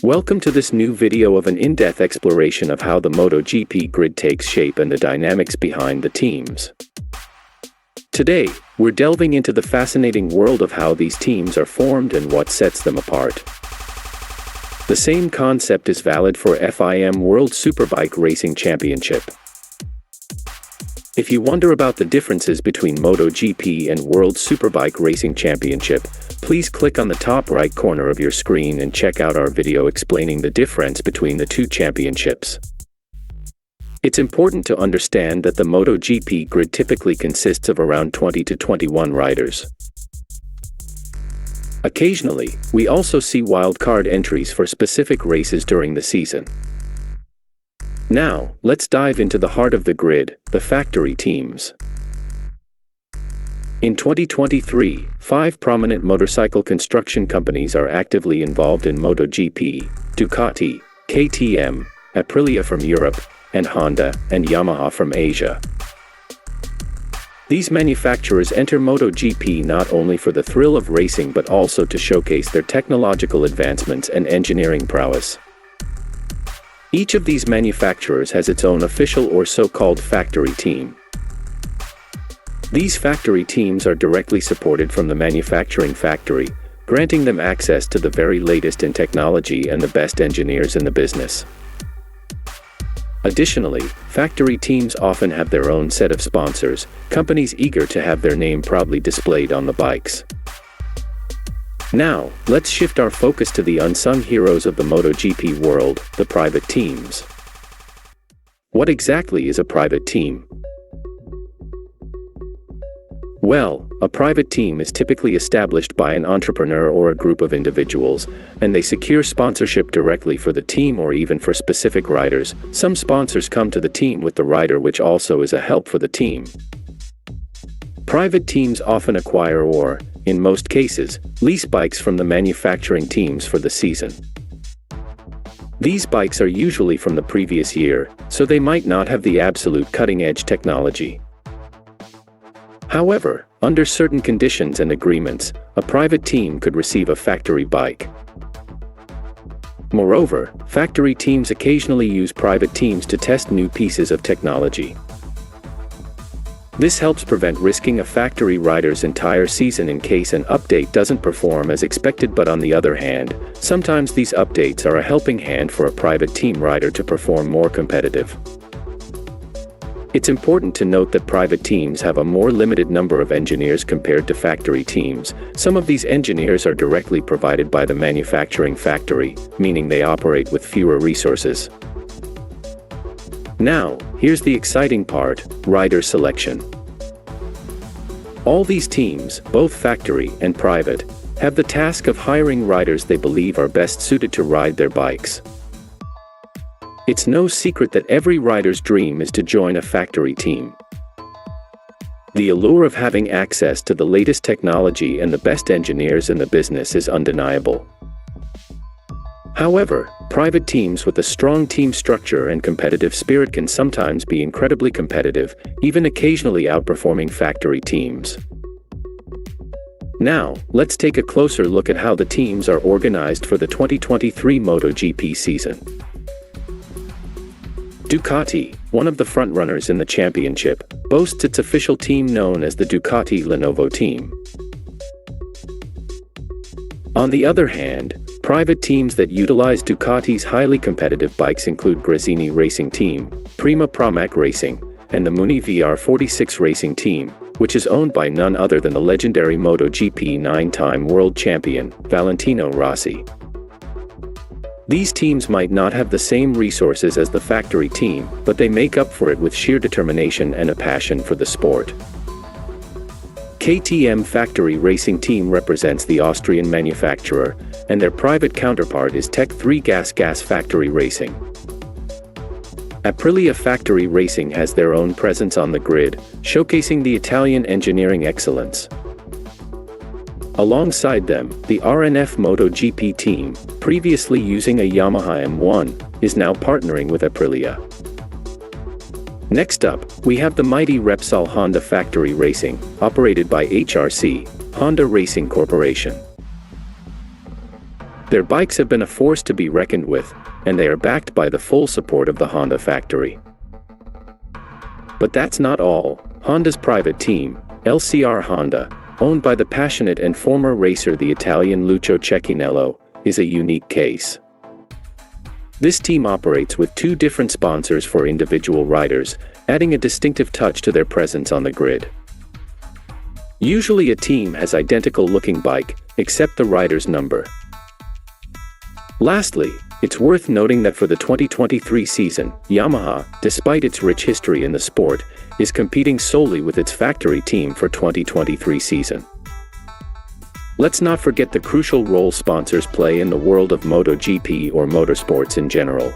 Welcome to this new video of an in-depth exploration of how the MotoGP grid takes shape and the dynamics behind the teams. Today, we're delving into the fascinating world of how these teams are formed and what sets them apart. The same concept is valid for FIM World Superbike Racing Championship. If you wonder about the differences between MotoGP and World Superbike Racing Championship, please click on the top right corner of your screen and check out our video explaining the difference between the two championships. It's important to understand that the MotoGP grid typically consists of around 20 to 21 riders. Occasionally, we also see wildcard entries for specific races during the season. Now, let's dive into the heart of the grid, the factory teams. In 2023, 5 prominent motorcycle construction companies are actively involved in MotoGP: Ducati, KTM, Aprilia from Europe, and Honda and Yamaha from Asia. These manufacturers enter MotoGP not only for the thrill of racing but also to showcase their technological advancements and engineering prowess. Each of these manufacturers has its own official or so-called factory team. These factory teams are directly supported from the manufacturing factory, granting them access to the very latest in technology and the best engineers in the business. Additionally, factory teams often have their own set of sponsors, companies eager to have their name proudly displayed on the bikes. Now, let's shift our focus to the unsung heroes of the MotoGP world, the private teams. What exactly is a private team? Well, a private team is typically established by an entrepreneur or a group of individuals, and they secure sponsorship directly for the team or even for specific riders. Some sponsors come to the team with the rider, which also is a help for the team. Private teams often acquire or, in most cases, lease bikes from the manufacturing teams for the season. These bikes are usually from the previous year, so they might not have the absolute cutting-edge technology. However, under certain conditions and agreements, a private team could receive a factory bike. Moreover, factory teams occasionally use private teams to test new pieces of technology. This helps prevent risking a factory rider's entire season in case an update doesn't perform as expected, but on the other hand, sometimes these updates are a helping hand for a private team rider to perform more competitive. It's important to note that private teams have a more limited number of engineers compared to factory teams. Some of these engineers are directly provided by the manufacturing factory, meaning they operate with fewer resources. Now, here's the exciting part: rider selection. All these teams, both factory and private, have the task of hiring riders they believe are best suited to ride their bikes. It's no secret that every rider's dream is to join a factory team. The allure of having access to the latest technology and the best engineers in the business is undeniable. However, private teams with a strong team structure and competitive spirit can sometimes be incredibly competitive, even occasionally outperforming factory teams. Now, let's take a closer look at how the teams are organized for the 2023 MotoGP season. Ducati, one of the frontrunners in the championship, boasts its official team known as the Ducati Lenovo team. On the other hand, private teams that utilize Ducati's highly competitive bikes include Gresini Racing Team, Prima Pramac Racing, and the Muni VR46 Racing Team, which is owned by none other than the legendary MotoGP 9-time world champion, Valentino Rossi. These teams might not have the same resources as the factory team, but they make up for it with sheer determination and a passion for the sport. KTM Factory Racing Team represents the Austrian manufacturer, and their private counterpart is Tech 3 Gas Factory Racing. Aprilia Factory Racing has their own presence on the grid, showcasing the Italian engineering excellence. Alongside them, the RNF MotoGP team, previously using a Yamaha M1, is now partnering with Aprilia. Next up, we have the mighty Repsol Honda Factory Racing, operated by HRC, Honda Racing Corporation. Their bikes have been a force to be reckoned with, and they are backed by the full support of the Honda factory. But that's not all. Honda's private team, LCR Honda, owned by the passionate and former racer the Italian Lucio Cecchinello, is a unique case. This team operates with two different sponsors for individual riders, adding a distinctive touch to their presence on the grid. Usually a team has identical-looking bike, except the rider's number. Lastly, it's worth noting that for the 2023 season, Yamaha, despite its rich history in the sport, is competing solely with its factory team for 2023 season. Let's not forget the crucial role sponsors play in the world of MotoGP or motorsports in general.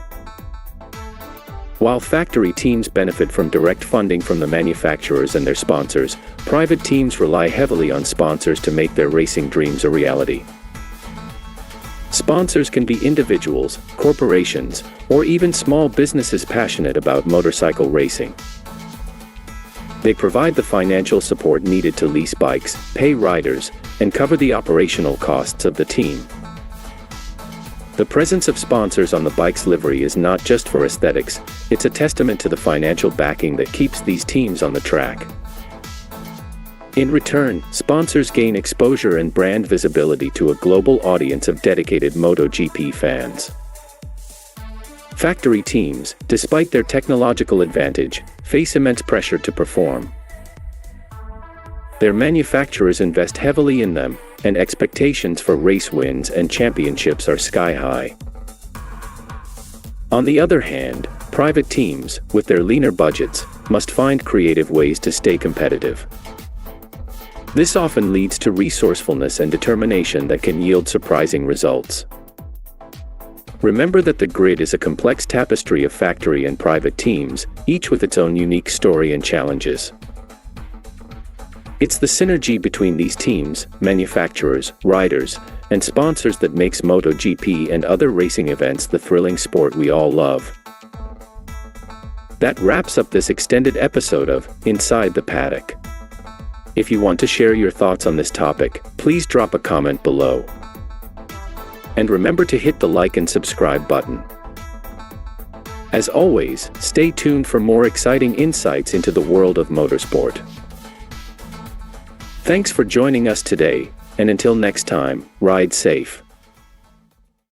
While factory teams benefit from direct funding from the manufacturers and their sponsors, private teams rely heavily on sponsors to make their racing dreams a reality. Sponsors can be individuals, corporations, or even small businesses passionate about motorcycle racing. They provide the financial support needed to lease bikes, pay riders, and cover the operational costs of the team. The presence of sponsors on the bike's livery is not just for aesthetics, it's a testament to the financial backing that keeps these teams on the track. In return, sponsors gain exposure and brand visibility to a global audience of dedicated MotoGP fans. Factory teams, despite their technological advantage, face immense pressure to perform. Their manufacturers invest heavily in them, and expectations for race wins and championships are sky high. On the other hand, private teams, with their leaner budgets, must find creative ways to stay competitive. This often leads to resourcefulness and determination that can yield surprising results. Remember that the grid is a complex tapestry of factory and private teams, each with its own unique story and challenges. It's the synergy between these teams, manufacturers, riders, and sponsors that makes MotoGP and other racing events the thrilling sport we all love. That wraps up this extended episode of Inside the Paddock. If you want to share your thoughts on this topic, please drop a comment below. And remember to hit the like and subscribe button. As always, stay tuned for more exciting insights into the world of motorsport. Thanks for joining us today, and until next time, ride safe.